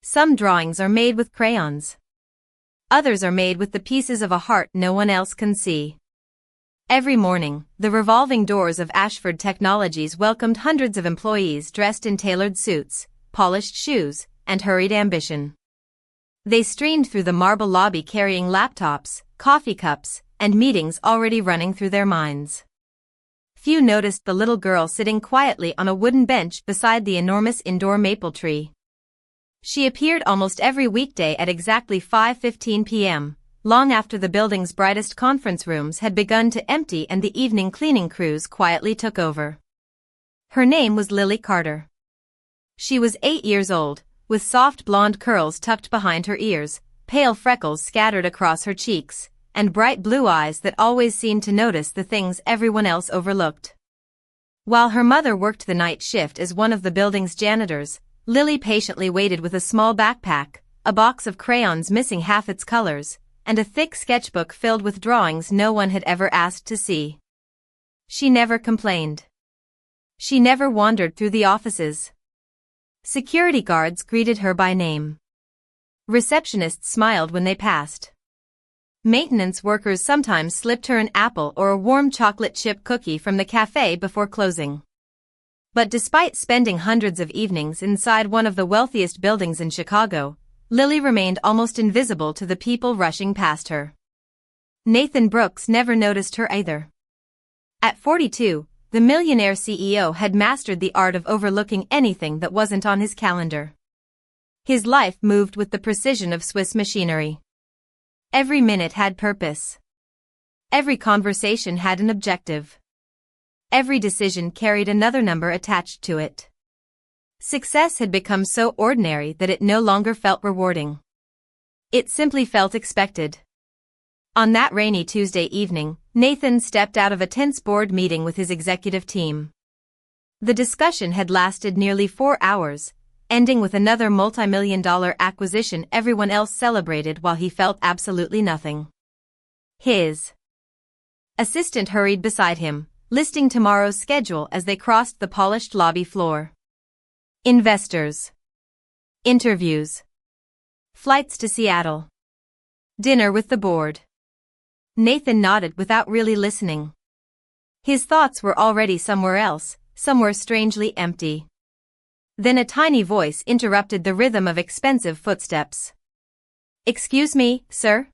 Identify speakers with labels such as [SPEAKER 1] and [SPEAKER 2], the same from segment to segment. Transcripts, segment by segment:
[SPEAKER 1] Some drawings are made with crayons. Others are made with the pieces of a heart no one else can see. Every morning, the revolving doors of Ashford Technologies welcomed hundreds of employees dressed in tailored suits, polished shoes, and hurried ambition. They streamed through the marble lobby carrying laptops, coffee cups, and meetings already running through their minds. Few noticed the little girl sitting quietly on a wooden bench beside the enormous indoor maple tree. She appeared almost every weekday at exactly 5:15 p.m., long after the building's brightest conference rooms had begun to empty and the evening cleaning crews quietly took over. Her name was Lily Carter. She was 8 years old, with soft blonde curls tucked behind her ears, pale freckles scattered across her cheeks, and bright blue eyes that always seemed to notice the things everyone else overlooked. While her mother worked the night shift as one of the building's janitors, Lily patiently waited with a small backpack, a box of crayons missing half its colors, and a thick sketchbook filled with drawings no one had ever asked to see. She never complained. She never wandered through the offices. Security guards greeted her by name. Receptionists smiled when they passed. Maintenance workers sometimes slipped her an apple or a warm chocolate chip cookie from the cafe before closing. But despite spending hundreds of evenings inside one of the wealthiest buildings in Chicago, Lily remained almost invisible to the people rushing past her. Nathan Brooks never noticed her either. At 42, the Millionaire CEO had mastered the art of overlooking anything that wasn't on his calendar. His life moved with the precision of Swiss machinery. Every minute had purpose. Every conversation had an objective. Every decision carried another number attached to it. Success had become so ordinary that it no longer felt rewarding. It simply felt expected. On that rainy Tuesday evening, Nathan stepped out of a tense board meeting with his executive team. The discussion had lasted nearly 4 hours, ending with another multi-million-dollar acquisition everyone else celebrated while he felt absolutely nothing. His assistant hurried beside him, listing tomorrow's schedule as they crossed the polished lobby floor. Investors. Interviews. Flights to Seattle. Dinner with the board. Nathan nodded without really listening. His thoughts were already somewhere else, somewhere strangely empty. Then a tiny voice interrupted the rhythm of expensive footsteps. "Excuse me, sir?"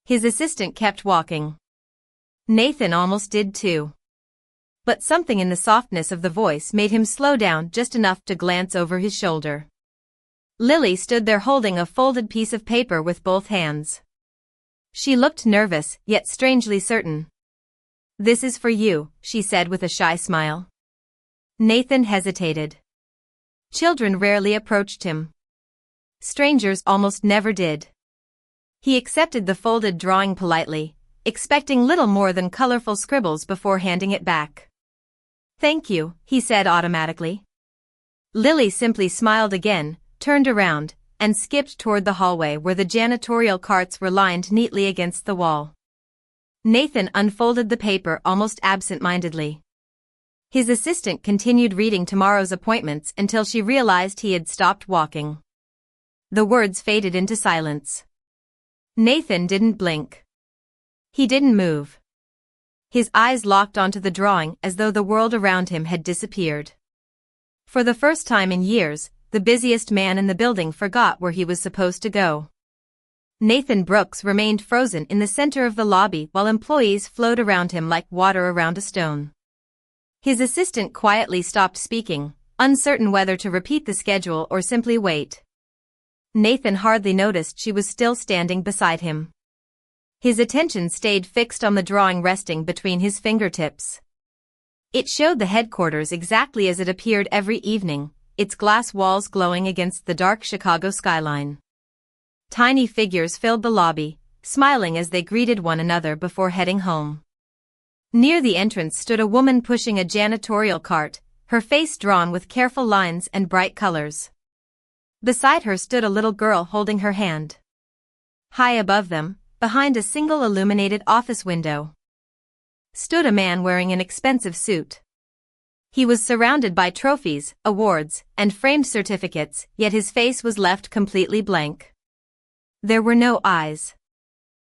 [SPEAKER 1] His assistant kept walking. Nathan almost did too. But something in the softness of the voice made him slow down just enough to glance over his shoulder. Lily stood there holding a folded piece of paper with both hands. She looked nervous, yet strangely certain. "This is for you," she said with a shy smile. Nathan hesitated. Children rarely approached him. Strangers almost never did. He accepted the folded drawing politely, expecting little more than colorful scribbles before handing it back. "Thank you," he said automatically. Lily simply smiled again, turned around, and skipped toward the hallway where the janitorial carts were lined neatly against the wall. Nathan unfolded the paper almost absent-mindedly. His assistant continued reading tomorrow's appointments until she realized he had stopped walking. The words faded into silence. Nathan didn't blink. He didn't move. His eyes locked onto the drawing as though the world around him had disappeared. For the first time in years, the busiest man in the building forgot where he was supposed to go. Nathan Brooks remained frozen in the center of the lobby while employees flowed around him like water around a stone. His assistant quietly stopped speaking, uncertain whether to repeat the schedule or simply wait. Nathan hardly noticed she was still standing beside him. His attention stayed fixed on the drawing resting between his fingertips. It showed the headquarters exactly as it appeared every evening, its glass walls glowing against the dark Chicago skyline. Tiny figures filled the lobby, smiling as they greeted one another before heading home. Near the entrance stood a woman pushing a janitorial cart, her face drawn with careful lines and bright colors. Beside her stood a little girl holding her hand. High above them, behind a single illuminated office window, stood a man wearing an expensive suit. He was surrounded by trophies, awards, and framed certificates, yet his face was left completely blank. There were no eyes.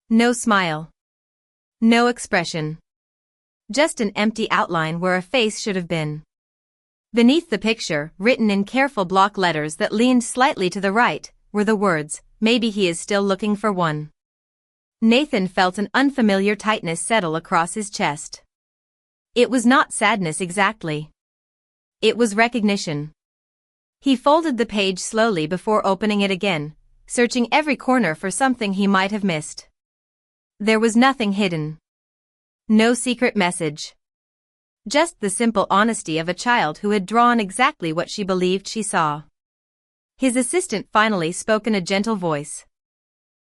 [SPEAKER 1] No smile. No expression. Just an empty outline where a face should have been. Beneath the picture, written in careful block letters that leaned slightly to the right, were the words, "Maybe he is still looking for one." Nathan felt an unfamiliar tightness settle across his chest. It was not sadness exactly. It was recognition. He folded the page slowly before opening it again, searching every corner for something he might have missed. There was nothing hidden. No secret message. Just the simple honesty of a child who had drawn exactly what she believed she saw. His assistant finally spoke in a gentle voice.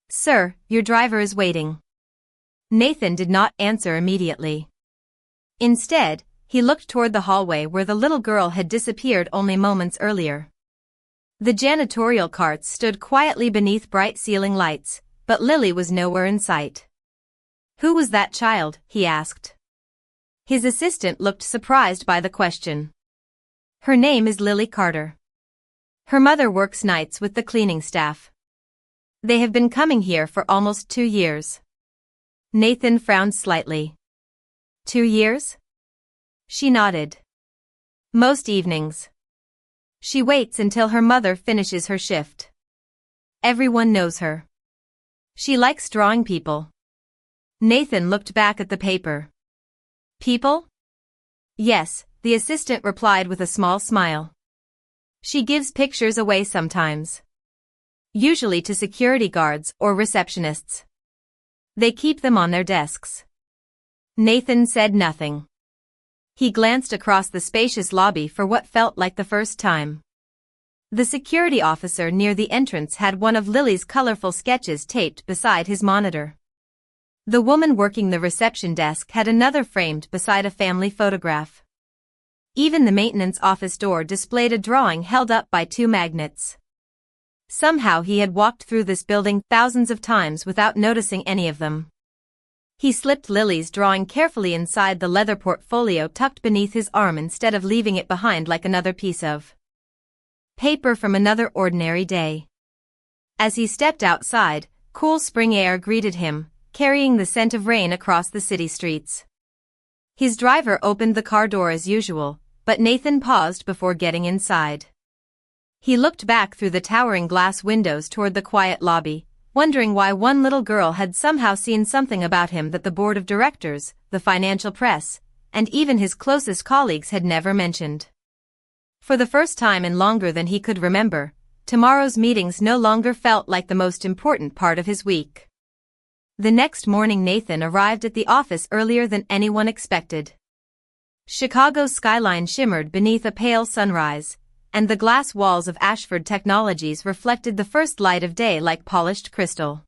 [SPEAKER 1] "Sir, your driver is waiting." Nathan did not answer immediately. Instead, he looked toward the hallway where the little girl had disappeared only moments earlier. The janitorial carts stood quietly beneath bright ceiling lights, but Lily was nowhere in sight. "Who was that child?" he asked. His assistant looked surprised by the question. "Her name is Lily Carter. Her mother works nights with the cleaning staff. They have been coming here for almost 2 years." Nathan frowned slightly. 2 years? She nodded. "Most evenings. She waits until her mother finishes her shift. Everyone knows her. She likes drawing people." Nathan looked back at the paper. "People?" "Yes," the assistant replied with a small smile. "She gives pictures away sometimes. Usually to security guards or receptionists. They keep them on their desks." Nathan said nothing. He glanced across the spacious lobby for what felt like the first time. The security officer near the entrance had one of Lily's colorful sketches taped beside his monitor. The woman working the reception desk had another framed beside a family photograph. Even the maintenance office door displayed a drawing held up by 2 magnets. Somehow he had walked through this building thousands of times without noticing any of them. He slipped Lily's drawing carefully inside the leather portfolio tucked beneath his arm instead of leaving it behind like another piece of paper from another ordinary day. As he stepped outside, cool spring air greeted him, carrying the scent of rain across the city streets. His driver opened the car door as usual, but Nathan paused before getting inside. He looked back through the towering glass windows toward the quiet lobby, wondering why one little girl had somehow seen something about him that the board of directors, the financial press, and even his closest colleagues had never mentioned. For the first time in longer than he could remember, tomorrow's meetings no longer felt like the most important part of his week. The next morning Nathan arrived at the office earlier than anyone expected. Chicago's skyline shimmered beneath a pale sunrise, and the glass walls of Ashford Technologies reflected the first light of day like polished crystal.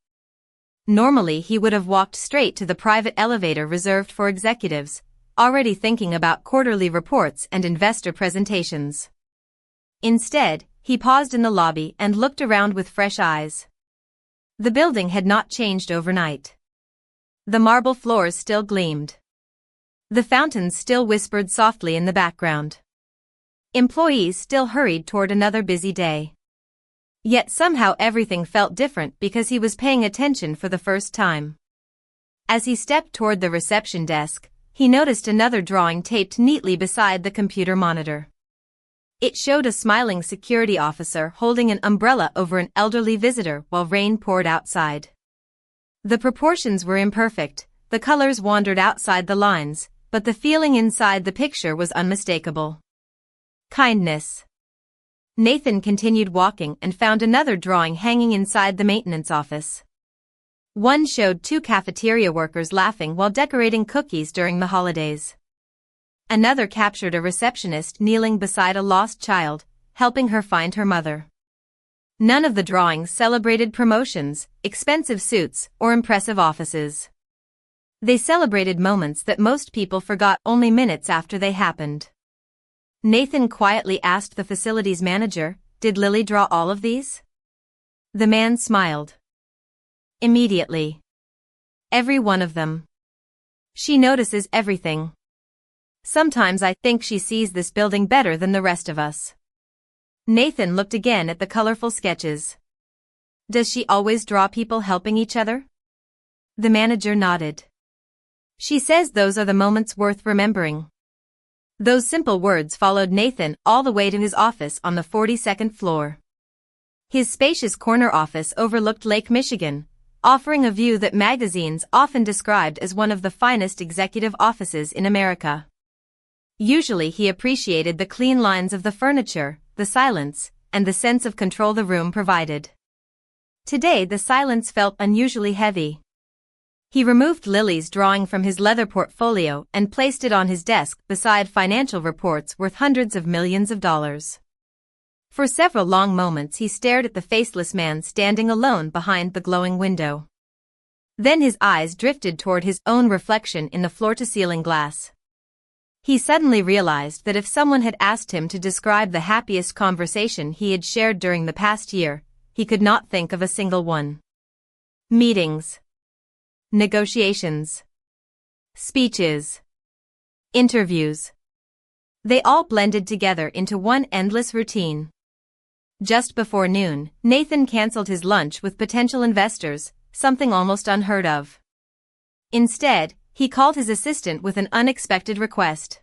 [SPEAKER 1] Normally he would have walked straight to the private elevator reserved for executives, already thinking about quarterly reports and investor presentations. Instead, he paused in the lobby and looked around with fresh eyes. The building had not changed overnight. The marble floors still gleamed. The fountains still whispered softly in the background. Employees still hurried toward another busy day. Yet somehow everything felt different because he was paying attention for the first time. As he stepped toward the reception desk, he noticed another drawing taped neatly beside the computer monitor. It showed a smiling security officer holding an umbrella over an elderly visitor while rain poured outside. The proportions were imperfect, the colors wandered outside the lines, but the feeling inside the picture was unmistakable. Kindness. Nathan continued walking and found another drawing hanging inside the maintenance office. One showed 2 cafeteria workers laughing while decorating cookies during the holidays. Another captured a receptionist kneeling beside a lost child, helping her find her mother. None of the drawings celebrated promotions, expensive suits, or impressive offices. They celebrated moments that most people forgot only minutes after they happened. Nathan quietly asked the facilities manager, "Did Lily draw all of these?" The man smiled. "Immediately. Every one of them. She notices everything." Sometimes I think she sees this building better than the rest of us. Nathan looked again at the colorful sketches. Does she always draw people helping each other? The manager nodded. She says those are the moments worth remembering. Those simple words followed Nathan all the way to his office on the 42nd floor. His spacious corner office overlooked Lake Michigan, offering a view that magazines often described as one of the finest executive offices in America. Usually he appreciated the clean lines of the furniture, the silence, and the sense of control the room provided. Today the silence felt unusually heavy. He removed Lily's drawing from his leather portfolio and placed it on his desk beside financial reports worth hundreds of millions of dollars. For several long moments he stared at the faceless man standing alone behind the glowing window. Then his eyes drifted toward his own reflection in the floor-to-ceiling glass. He suddenly realized that if someone had asked him to describe the happiest conversation he had shared during the past year, he could not think of a single one. Meetings. Negotiations. Speeches. Interviews. They all blended together into one endless routine. Just before noon, Nathan canceled his lunch with potential investors, something almost unheard of. Instead, he called his assistant with an unexpected request.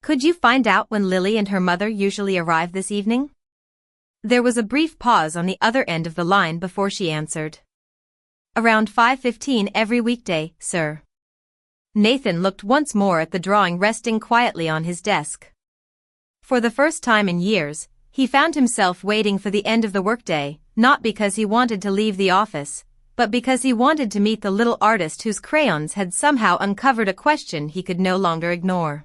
[SPEAKER 1] Could you find out when Lily and her mother usually arrive this evening? There was a brief pause on the other end of the line before she answered. Around 5:15 every weekday, sir. Nathan looked once more at the drawing resting quietly on his desk. For the first time in years, he found himself waiting for the end of the workday, not because he wanted to leave the office, but because he wanted to meet the little artist whose crayons had somehow uncovered a question he could no longer ignore.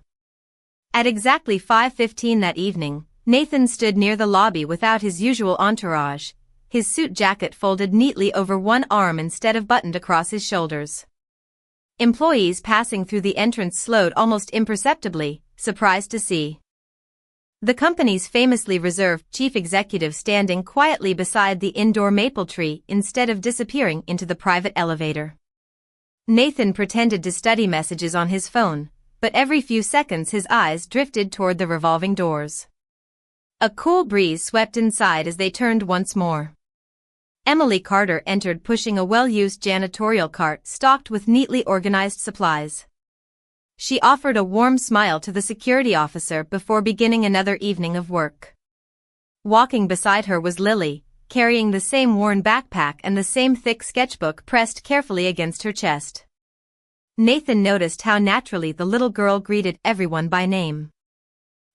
[SPEAKER 1] At exactly 5:15 that evening, Nathan stood near the lobby without his usual entourage, his suit jacket folded neatly over one arm instead of buttoned across his shoulders. Employees passing through the entrance slowed almost imperceptibly, surprised to see the company's famously reserved chief executive standing quietly beside the indoor maple tree instead of disappearing into the private elevator. Nathan pretended to study messages on his phone, but every few seconds his eyes drifted toward the revolving doors. A cool breeze swept inside as they turned once more. Emily Carter entered pushing a well-used janitorial cart stocked with neatly organized supplies. She offered a warm smile to the security officer before beginning another evening of work. Walking beside her was Lily, carrying the same worn backpack and the same thick sketchbook pressed carefully against her chest. Nathan noticed how naturally the little girl greeted everyone by name.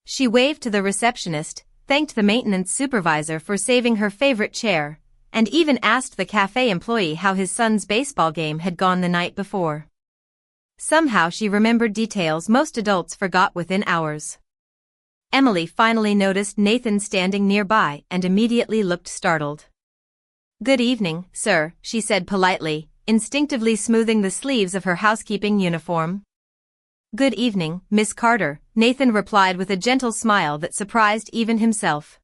[SPEAKER 1] She waved to the receptionist, thanked the maintenance supervisor for saving her favorite chair, and even asked the cafe employee how his son's baseball game had gone the night before. Somehow she remembered details most adults forgot within hours. Emily finally noticed Nathan standing nearby and immediately looked startled. "Good evening, sir," she said politely, instinctively smoothing the sleeves of her housekeeping uniform. "Good evening, Miss Carter," Nathan replied with a gentle smile that surprised even himself.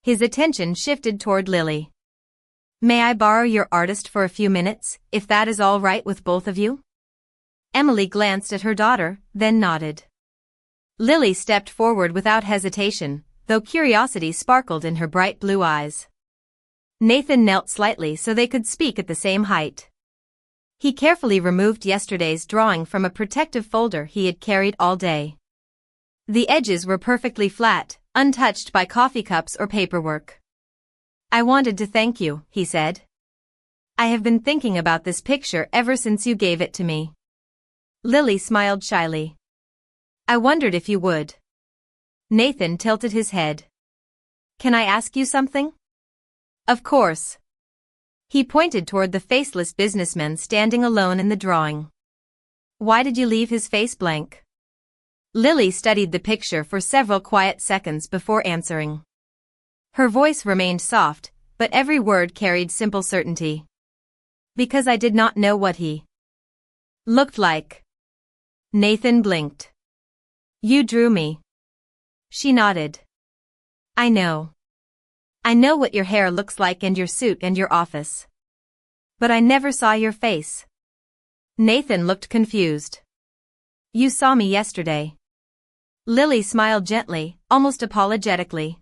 [SPEAKER 1] His attention shifted toward Lily. "May I borrow your artist for a few minutes, if that is all right with both of you?" Emily glanced at her daughter, then nodded. Lily stepped forward without hesitation, though curiosity sparkled in her bright blue eyes. Nathan knelt slightly so they could speak at the same height. He carefully removed yesterday's drawing from a protective folder he had carried all day. The edges were perfectly flat, untouched by coffee cups or paperwork. "I wanted to thank you," he said. "I have been thinking about this picture ever since you gave it to me." Lily smiled shyly. "I wondered if you would." Nathan tilted his head. "Can I ask you something?" "Of course." He pointed toward the faceless businessman standing alone in the drawing. "Why did you leave his face blank?" Lily studied the picture for several quiet seconds before answering. Her voice remained soft, but every word carried simple certainty. "Because I did not know what he looked like." Nathan blinked. "You drew me." She nodded. "I know. I know what your hair looks like and your suit and your office. But I never saw your face." Nathan looked confused. You saw me yesterday. Lily smiled gently, almost apologetically.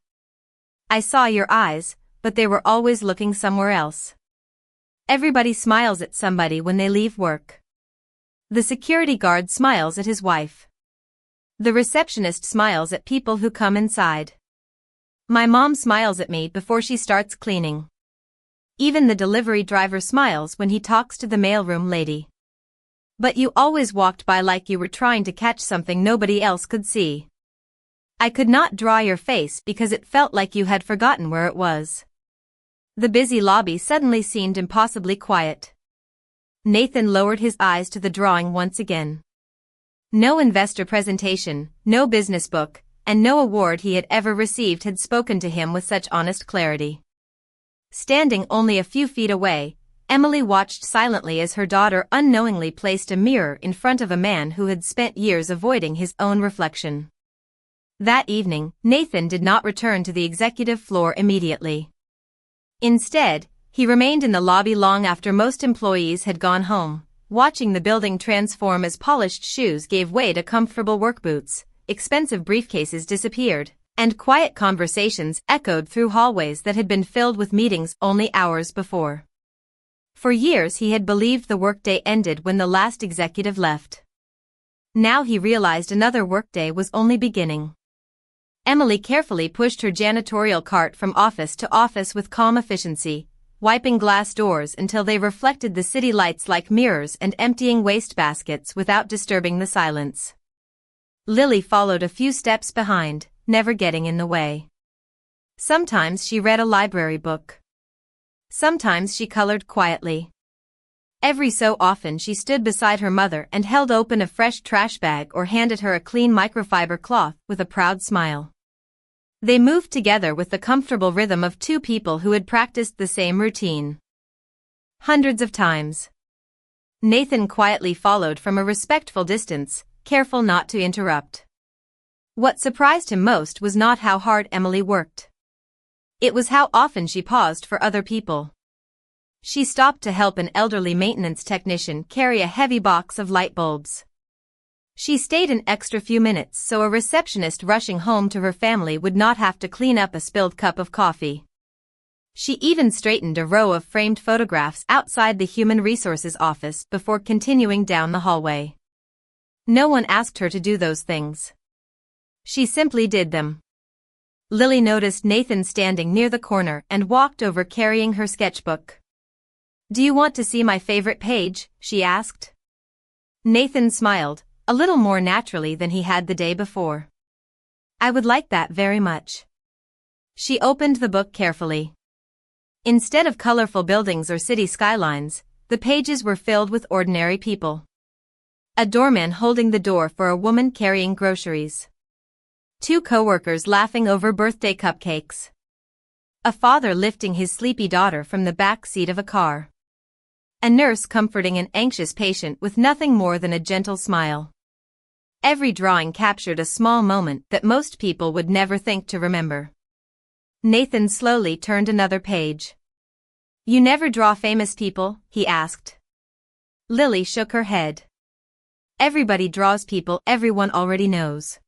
[SPEAKER 1] I saw your eyes, but they were always looking somewhere else. Everybody smiles at somebody when they leave work. The security guard smiles at his wife. The receptionist smiles at people who come inside. My mom smiles at me before she starts cleaning. Even the delivery driver smiles when he talks to the mailroom lady. But you always walked by like you were trying to catch something nobody else could see. I could not draw your face because it felt like you had forgotten where it was. The busy lobby suddenly seemed impossibly quiet. Nathan lowered his eyes to the drawing once again. No investor presentation, no business book, and no award he had ever received had spoken to him with such honest clarity. Standing only a few feet away, Emily watched silently as her daughter unknowingly placed a mirror in front of a man who had spent years avoiding his own reflection. That evening, Nathan did not return to the executive floor immediately. Instead, he remained in the lobby long after most employees had gone home, watching the building transform as polished shoes gave way to comfortable work boots, expensive briefcases disappeared, and quiet conversations echoed through hallways that had been filled with meetings only hours before. For years he had believed the workday ended when the last executive left. Now he realized another workday was only beginning. Emily carefully pushed her janitorial cart from office to office with calm efficiency, wiping glass doors until they reflected the city lights like mirrors and emptying waste baskets without disturbing the silence. Lily followed a few steps behind, never getting in the way. Sometimes she read a library book. Sometimes she colored quietly. Every so often she stood beside her mother and held open a fresh trash bag or handed her a clean microfiber cloth with a proud smile. They moved together with the comfortable rhythm of two people who had practiced the same routine hundreds of times. Nathan quietly followed from a respectful distance, careful not to interrupt. What surprised him most was not how hard Emily worked. It was how often she paused for other people. She stopped to help an elderly maintenance technician carry a heavy box of light bulbs. She stayed an extra few minutes so a receptionist rushing home to her family would not have to clean up a spilled cup of coffee. She even straightened a row of framed photographs outside the Human Resources office before continuing down the hallway. No one asked her to do those things. She simply did them. Lily noticed Nathan standing near the corner and walked over carrying her sketchbook. Do you want to see my favorite page? She asked. Nathan smiled, a little more naturally than he had the day before. I would like that very much. She opened the book carefully. Instead of colorful buildings or city skylines, the pages were filled with ordinary people. A doorman holding the door for a woman carrying groceries. Two coworkers laughing over birthday cupcakes. A father lifting his sleepy daughter from the back seat of a car. A nurse comforting an anxious patient with nothing more than a gentle smile. Every drawing captured a small moment that most people would never think to remember. Nathan slowly turned another page. You never draw famous people? He asked. Lily shook her head. Everybody draws people everyone already knows.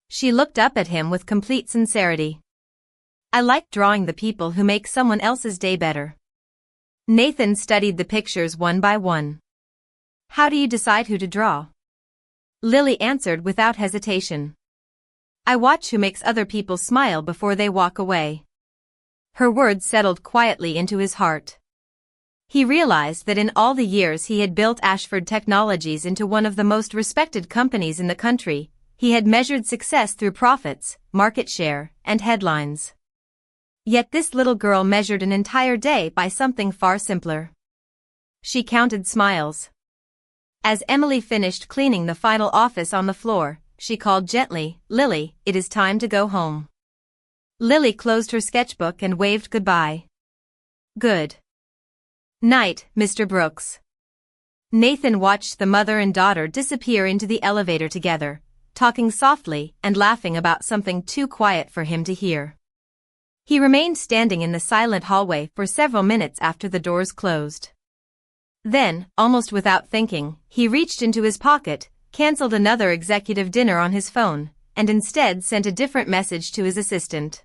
[SPEAKER 1] She looked up at him with complete sincerity. I like drawing the people who make someone else's day better. Nathan studied the pictures one by one. How do you decide who to draw? Lily answered without hesitation. I watch who makes other people smile before they walk away. Her words settled quietly into his heart. He realized that in all the years he had built Ashford Technologies into one of the most respected companies in the country, he had measured success through profits, market share, and headlines. Yet this little girl measured an entire day by something far simpler. She counted smiles. As Emily finished cleaning the final office on the floor, she called gently, Lily, it is time to go home. Lily closed her sketchbook and waved goodbye. Good night, Mr. Brooks. Nathan watched the mother and daughter disappear into the elevator together, talking softly and laughing about something too quiet for him to hear. He remained standing in the silent hallway for several minutes after the doors closed. Then, almost without thinking, he reached into his pocket, canceled another executive dinner on his phone, and instead sent a different message to his assistant.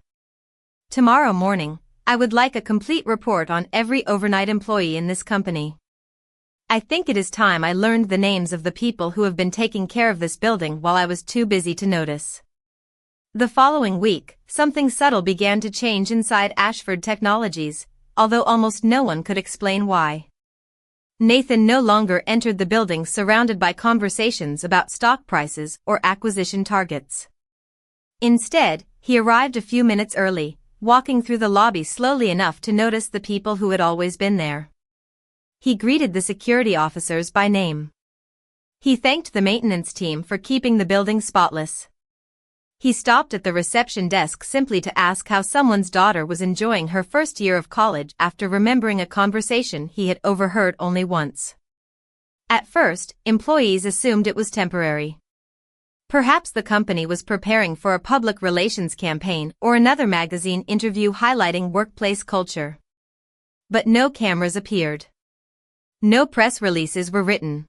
[SPEAKER 1] Tomorrow morning, I would like a complete report on every overnight employee in this company. I think it is time I learned the names of the people who have been taking care of this building while I was too busy to notice. The following week, something subtle began to change inside Ashford Technologies, although almost no one could explain why. Nathan no longer entered the building surrounded by conversations about stock prices or acquisition targets. Instead, he arrived a few minutes early, walking through the lobby slowly enough to notice the people who had always been there. He greeted the security officers by name. He thanked the maintenance team for keeping the building spotless. He stopped at the reception desk simply to ask how someone's daughter was enjoying her first year of college after remembering a conversation he had overheard only once. At first, employees assumed it was temporary. Perhaps the company was preparing for a public relations campaign or another magazine interview highlighting workplace culture. But no cameras appeared. No press releases were written.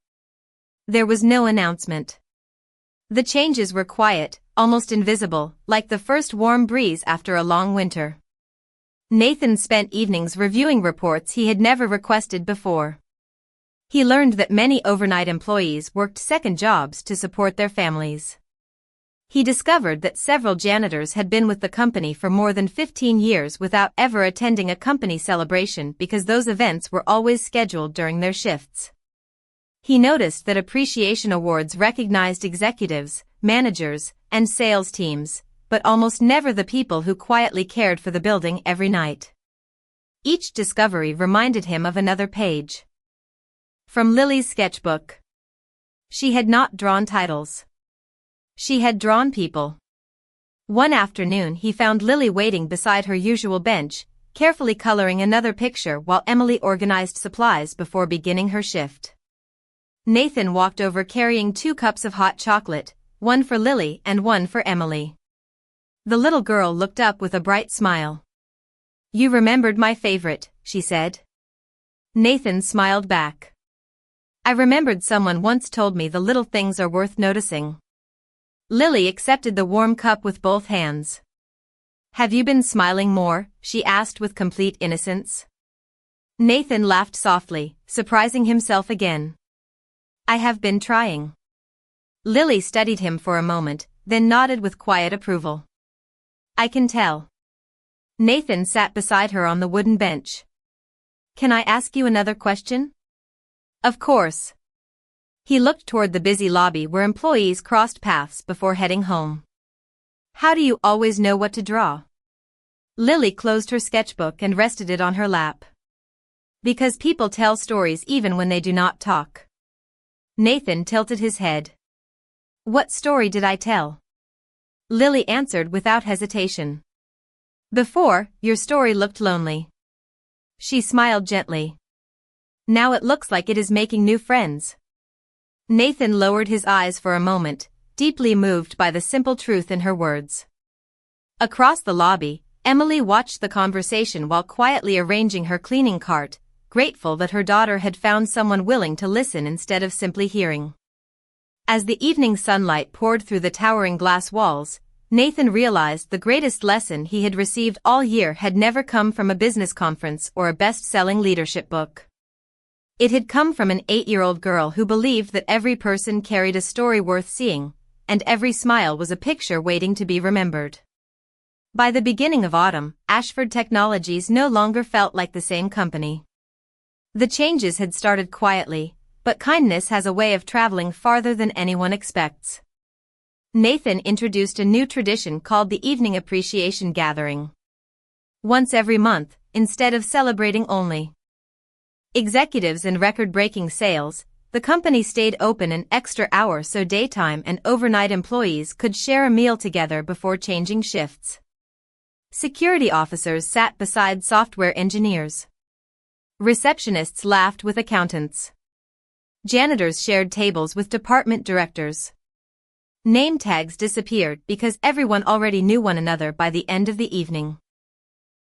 [SPEAKER 1] There was no announcement. The changes were quiet, almost invisible, like the first warm breeze after a long winter. Nathan spent evenings reviewing reports he had never requested before. He learned that many overnight employees worked second jobs to support their families. He discovered that several janitors had been with the company for more than 15 years without ever attending a company celebration because those events were always scheduled during their shifts. He noticed that appreciation awards recognized executives, managers, and sales teams, but almost never the people who quietly cared for the building every night. Each discovery reminded him of another page. From Lily's sketchbook. She had not drawn titles. She had drawn people. One afternoon he found Lily waiting beside her usual bench, carefully coloring another picture while Emily organized supplies before beginning her shift. Nathan walked over carrying 2 cups of hot chocolate, one for Lily and one for Emily. The little girl looked up with a bright smile. "You remembered my favorite," she said. Nathan smiled back. "I remembered someone once told me the little things are worth noticing." Lily accepted the warm cup with both hands. "Have you been smiling more?" she asked with complete innocence. Nathan laughed softly, surprising himself again. "I have been trying." Lily studied him for a moment, then nodded with quiet approval. "I can tell." Nathan sat beside her on the wooden bench. "Can I ask you another question?" "Of course." He looked toward the busy lobby where employees crossed paths before heading home. "How do you always know what to draw?" Lily closed her sketchbook and rested it on her lap. "Because people tell stories even when they do not talk." Nathan tilted his head. "What story did I tell?" Lily answered without hesitation. "Before, your story looked lonely." She smiled gently. "Now it looks like it is making new friends." Nathan lowered his eyes for a moment, deeply moved by the simple truth in her words. Across the lobby, Emily watched the conversation while quietly arranging her cleaning cart, grateful that her daughter had found someone willing to listen instead of simply hearing. As the evening sunlight poured through the towering glass walls, Nathan realized the greatest lesson he had received all year had never come from a business conference or a best-selling leadership book. It had come from an 8-year-old girl who believed that every person carried a story worth seeing, and every smile was a picture waiting to be remembered. By the beginning of autumn, Ashford Technologies no longer felt like the same company. The changes had started quietly, but kindness has a way of traveling farther than anyone expects. Nathan introduced a new tradition called the Evening Appreciation Gathering. Once every month, instead of celebrating only executives and record-breaking sales, the company stayed open an extra hour so daytime and overnight employees could share a meal together before changing shifts. Security officers sat beside software engineers. Receptionists laughed with accountants. Janitors shared tables with department directors. Name tags disappeared because everyone already knew one another by the end of the evening.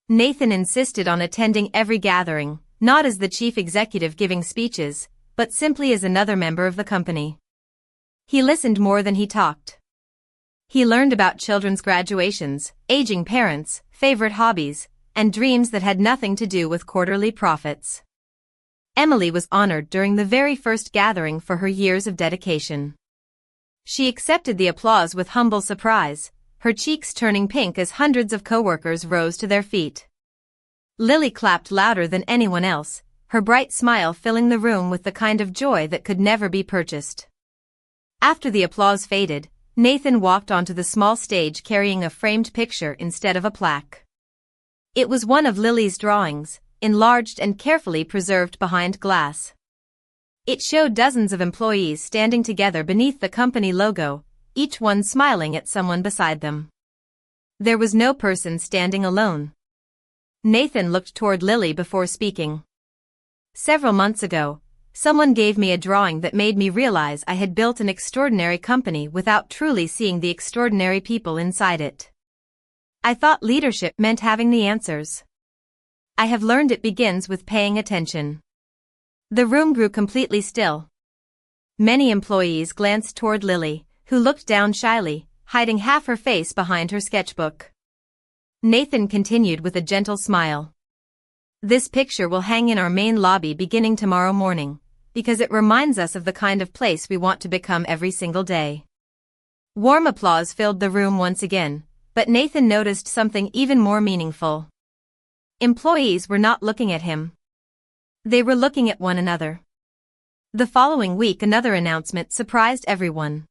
[SPEAKER 1] Nathan insisted on attending every gathering, not as the chief executive giving speeches, but simply as another member of the company. He listened more than he talked. He learned about children's graduations, aging parents, favorite hobbies, and dreams that had nothing to do with quarterly profits. Emily was honored during the very first gathering for her years of dedication. She accepted the applause with humble surprise, her cheeks turning pink as hundreds of coworkers rose to their feet. Lily clapped louder than anyone else, her bright smile filling the room with the kind of joy that could never be purchased. After the applause faded, Nathan walked onto the small stage carrying a framed picture instead of a plaque. It was one of Lily's drawings, enlarged and carefully preserved behind glass. It showed dozens of employees standing together beneath the company logo, each one smiling at someone beside them. There was no person standing alone. Nathan looked toward Lily before speaking. Several months ago, someone gave me a drawing that made me realize I had built an extraordinary company without truly seeing the extraordinary people inside it. I thought leadership meant having the answers. I have learned it begins with paying attention. The room grew completely still. Many employees glanced toward Lily, who looked down shyly, hiding half her face behind her sketchbook. Nathan continued with a gentle smile. This picture will hang in our main lobby beginning tomorrow morning, because it reminds us of the kind of place we want to become every single day. Warm applause filled the room once again, but Nathan noticed something even more meaningful. Employees were not looking at him. They were looking at one another. The following week another announcement surprised everyone.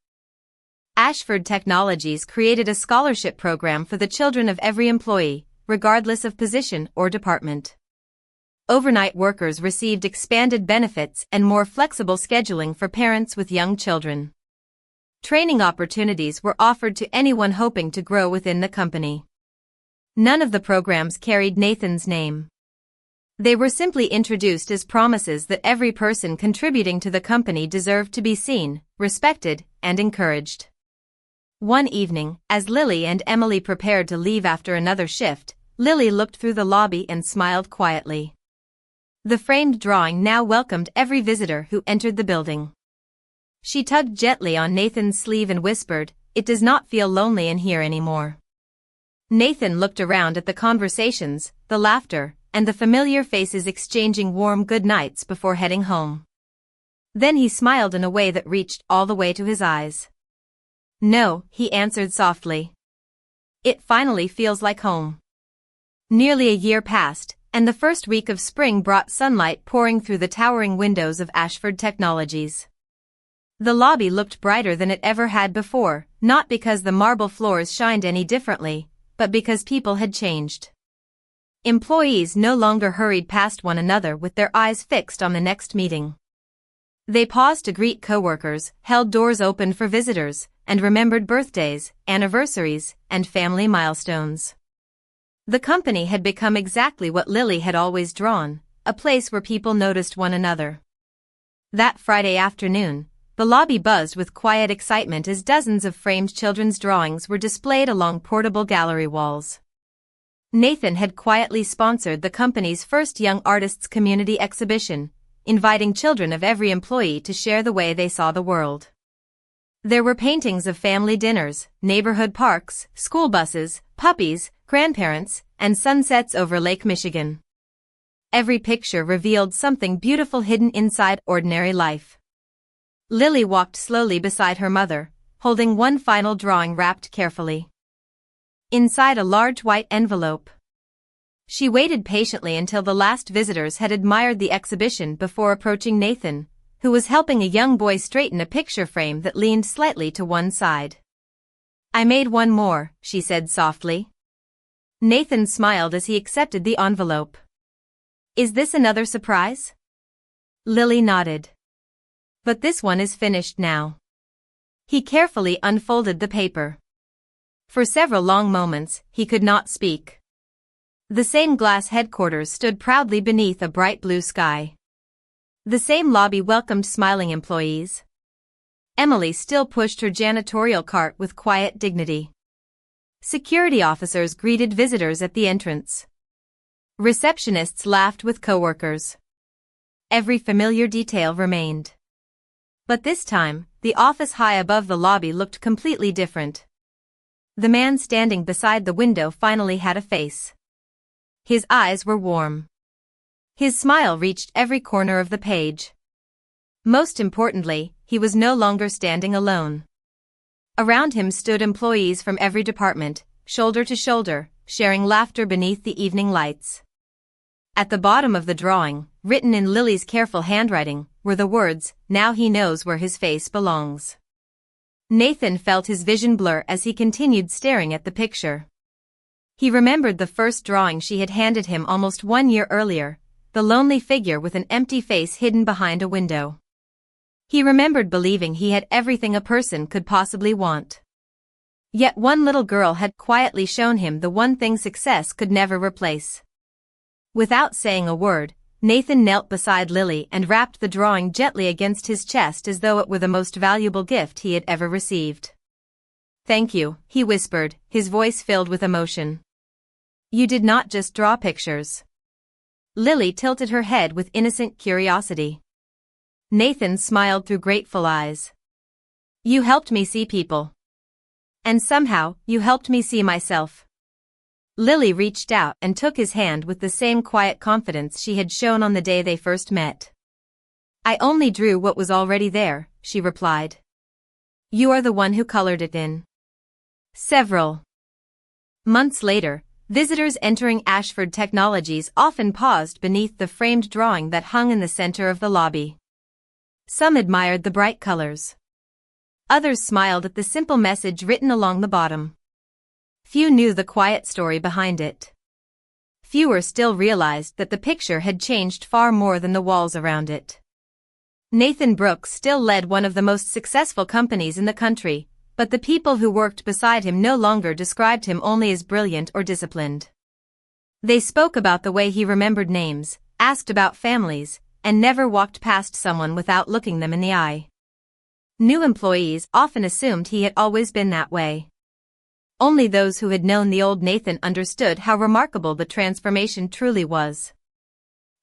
[SPEAKER 1] Ashford Technologies created a scholarship program for the children of every employee, regardless of position or department. Overnight workers received expanded benefits and more flexible scheduling for parents with young children. Training opportunities were offered to anyone hoping to grow within the company. None of the programs carried Nathan's name. They were simply introduced as promises that every person contributing to the company deserved to be seen, respected, and encouraged. One evening, as Lily and Emily prepared to leave after another shift, Lily looked through the lobby and smiled quietly. The framed drawing now welcomed every visitor who entered the building. She tugged gently on Nathan's sleeve and whispered, "It does not feel lonely in here anymore." Nathan looked around at the conversations, the laughter, and the familiar faces exchanging warm good nights before heading home. Then he smiled in a way that reached all the way to his eyes. "No," he answered softly. "It finally feels like home." Nearly a year passed, and the first week of spring brought sunlight pouring through the towering windows of Ashford Technologies. The lobby looked brighter than it ever had before, not because the marble floors shined any differently, but because people had changed. Employees no longer hurried past one another with their eyes fixed on the next meeting. They paused to greet coworkers, held doors open for visitors, and remembered birthdays, anniversaries, and family milestones. The company had become exactly what Lily had always drawn, a place where people noticed one another. That Friday afternoon, the lobby buzzed with quiet excitement as dozens of framed children's drawings were displayed along portable gallery walls. Nathan had quietly sponsored the company's first Young Artists Community exhibition, inviting children of every employee to share the way they saw the world. There were paintings of family dinners, neighborhood parks, school buses, puppies, grandparents, and sunsets over Lake Michigan. Every picture revealed something beautiful hidden inside ordinary life. Lily walked slowly beside her mother, holding one final drawing wrapped carefully inside a large white envelope. She waited patiently until the last visitors had admired the exhibition before approaching Nathan, who was helping a young boy straighten a picture frame that leaned slightly to one side. "I made one more," she said softly. Nathan smiled as he accepted the envelope. "Is this another surprise?" Lily nodded. "But this one is finished now." He carefully unfolded the paper. For several long moments, he could not speak. The same glass headquarters stood proudly beneath a bright blue sky. The same lobby welcomed smiling employees. Emily still pushed her janitorial cart with quiet dignity. Security officers greeted visitors at the entrance. Receptionists laughed with coworkers. Every familiar detail remained. But this time, the office high above the lobby looked completely different. The man standing beside the window finally had a face. His eyes were warm. His smile reached every corner of the page. Most importantly, he was no longer standing alone. Around him stood employees from every department, shoulder to shoulder, sharing laughter beneath the evening lights. At the bottom of the drawing, written in Lily's careful handwriting, were the words, "Now he knows where his face belongs." Nathan felt his vision blur as he continued staring at the picture. He remembered the first drawing she had handed him almost 1 year earlier, the lonely figure with an empty face hidden behind a window. He remembered believing he had everything a person could possibly want. Yet one little girl had quietly shown him the one thing success could never replace. Without saying a word, Nathan knelt beside Lily and wrapped the drawing gently against his chest as though it were the most valuable gift he had ever received. "Thank you," he whispered, his voice filled with emotion. "You did not just draw pictures." Lily tilted her head with innocent curiosity. Nathan smiled through grateful eyes. "You helped me see people. And somehow, you helped me see myself." Lily reached out and took his hand with the same quiet confidence she had shown on the day they first met. "I only drew what was already there," she replied. "You are the one who colored it in." Several months later, visitors entering Ashford Technologies often paused beneath the framed drawing that hung in the center of the lobby. Some admired the bright colors. Others smiled at the simple message written along the bottom. Few knew the quiet story behind it. Fewer still realized that the picture had changed far more than the walls around it. Nathan Brooks still led one of the most successful companies in the country, but the people who worked beside him no longer described him only as brilliant or disciplined. They spoke about the way he remembered names, asked about families, and never walked past someone without looking them in the eye. New employees often assumed he had always been that way. Only those who had known the old Nathan understood how remarkable the transformation truly was.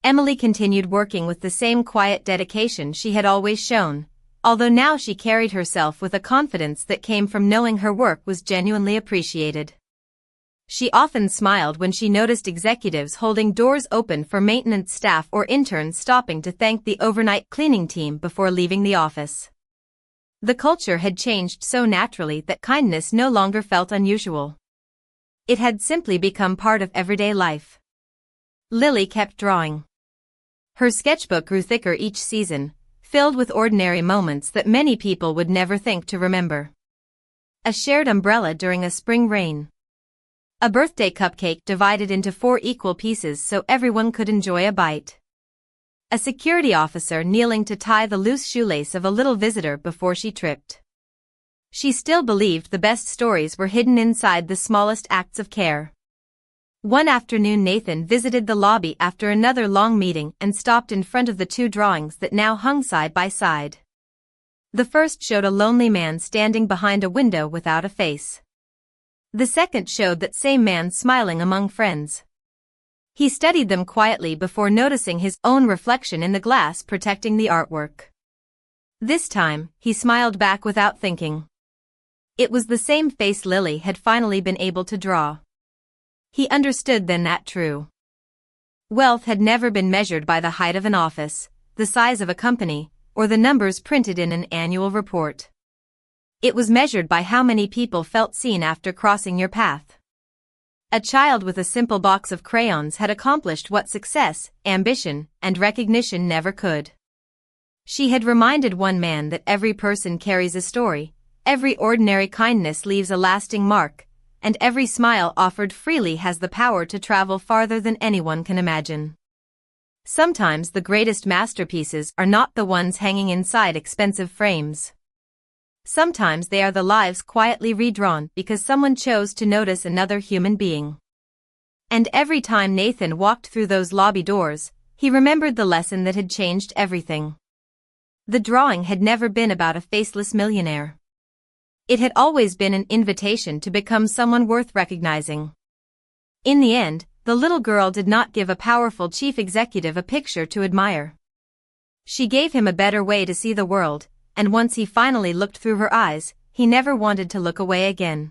[SPEAKER 1] Emily continued working with the same quiet dedication she had always shown, although now she carried herself with a confidence that came from knowing her work was genuinely appreciated. She often smiled when she noticed executives holding doors open for maintenance staff or interns stopping to thank the overnight cleaning team before leaving the office. The culture had changed so naturally that kindness no longer felt unusual. It had simply become part of everyday life. Lily kept drawing. Her sketchbook grew thicker each season, filled with ordinary moments that many people would never think to remember. A shared umbrella during a spring rain. A birthday cupcake divided into 4 equal pieces so everyone could enjoy a bite. A security officer kneeling to tie the loose shoelace of a little visitor before she tripped. She still believed the best stories were hidden inside the smallest acts of care. One afternoon Nathan visited the lobby after another long meeting and stopped in front of the 2 drawings that now hung side by side. The first showed a lonely man standing behind a window without a face. The second showed that same man smiling among friends. He studied them quietly before noticing his own reflection in the glass protecting the artwork. This time, he smiled back without thinking. It was the same face Lily had finally been able to draw. He understood then that true wealth had never been measured by the height of an office, the size of a company, or the numbers printed in an annual report. It was measured by how many people felt seen after crossing your path. A child with a simple box of crayons had accomplished what success, ambition, and recognition never could. She had reminded one man that every person carries a story, every ordinary kindness leaves a lasting mark, and every smile offered freely has the power to travel farther than anyone can imagine. Sometimes the greatest masterpieces are not the ones hanging inside expensive frames. Sometimes they are the lives quietly redrawn because someone chose to notice another human being. And every time Nathan walked through those lobby doors, he remembered the lesson that had changed everything. The drawing had never been about a faceless millionaire. It had always been an invitation to become someone worth recognizing. In the end, the little girl did not give a powerful chief executive a picture to admire. She gave him a better way to see the world, and once he finally looked through her eyes, he never wanted to look away again.